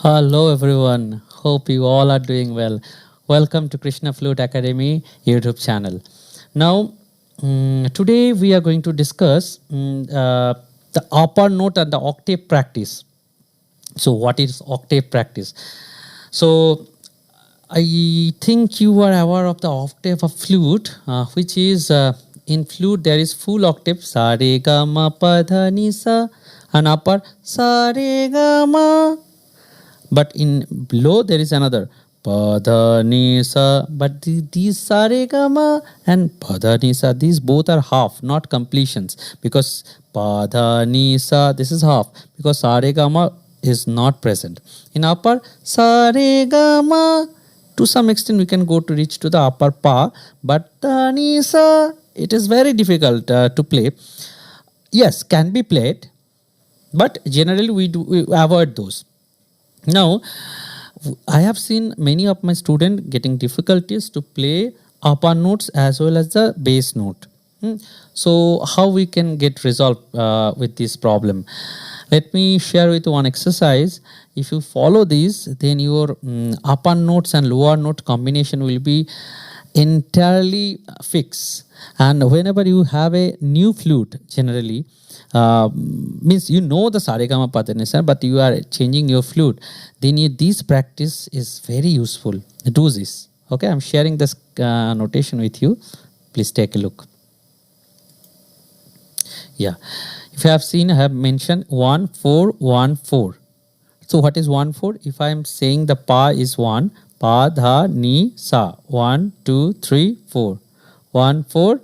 Hello everyone, hope you all are doing well. Welcome to Krishna Flute Academy YouTube channel. Now, today we are going to discuss the upper note and the octave practice. So what is octave practice? So I think you are aware of the octave of flute, which is in flute there is full octave sa re ga ma pa dha ni sa, and upper sa re ga ma. But in below there is another pa dha ni sa. But these sa re ga ma and pa dha ni sa, these both are half, not completions, because pa dha ni sa, this is half, because sa re ga ma is not present. In upper sa re ga ma, to some extent we can go to reach to the upper pa, but dha ni sa, it is very difficult to play. Yes, can be played, but generally we avoid those. Now, I have seen many of my students getting difficulties to play upper notes as well as the bass note. So, how we can get resolved with this problem? Let me share with you one exercise. If you follow this, then your upper notes and lower note combination will be entirely fixed. And whenever you have a new flute, generally, means you know the saregama pathanisa, but you are changing your flute, then this practice is very useful. Do this. Okay, I'm sharing this notation with you. Please take a look. Yeah, if you have seen, I have mentioned 1 4 1 4. So what is 1 4? If I am saying the pa is 1, pa dha ni sa, 1 2 3 4, 1 4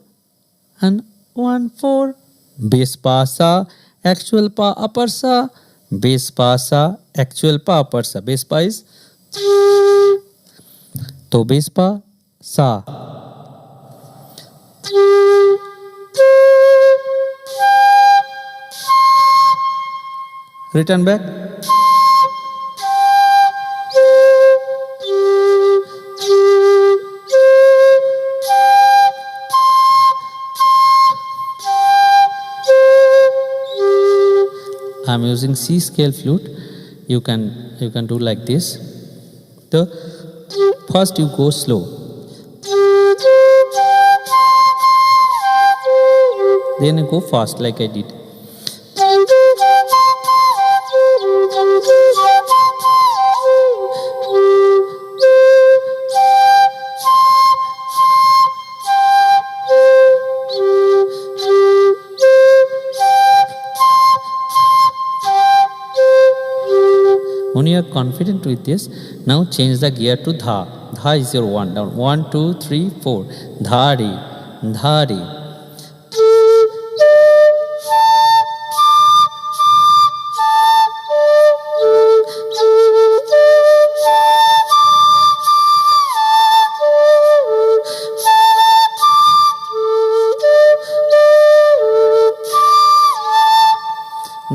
and 1 4. Bass pa sa, actual pa upper sa, bass pa sa, actual pa upper sa. Bass pa is to bass pa sa. Return back. I'm using C scale flute. You can do like this. The first you go slow, then you go fast like I did. When you are confident with this, now change the gear to dha. Dha is your 1 down. 1 2 3 4. Dha re, dha re.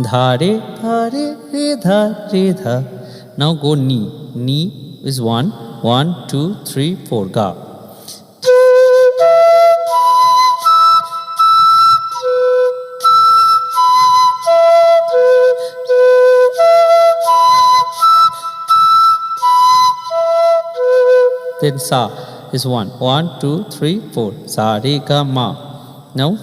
Dha re, dha re, re dha, re dha. Now go ni. Ni is 1. 1 2 3 4. Ga. Then sa is 1. 1 2 3 4. Sa re ga ma. Now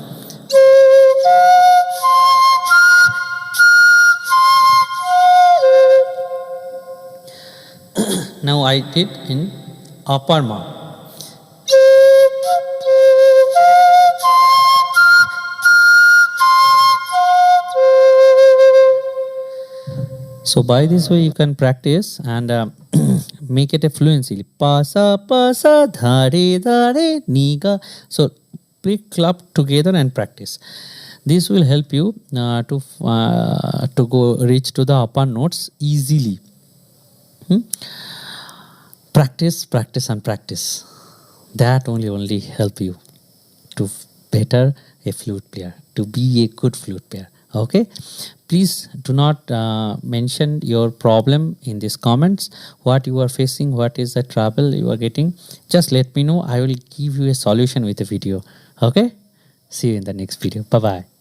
now I did in upper ma. So by this way you can practice and make it a fluency. Pa sa dha re ni ga. So play club together and practice. This will help you to go reach to the upper notes easily. Practice, practice and practice. That only help you to better a flute player, to be a good flute player. Okay, please do not mention your problem in these comments, what you are facing, what is the trouble you are getting. Just let me know. I will give you a solution with a video. Okay, see you in the next video. Bye bye.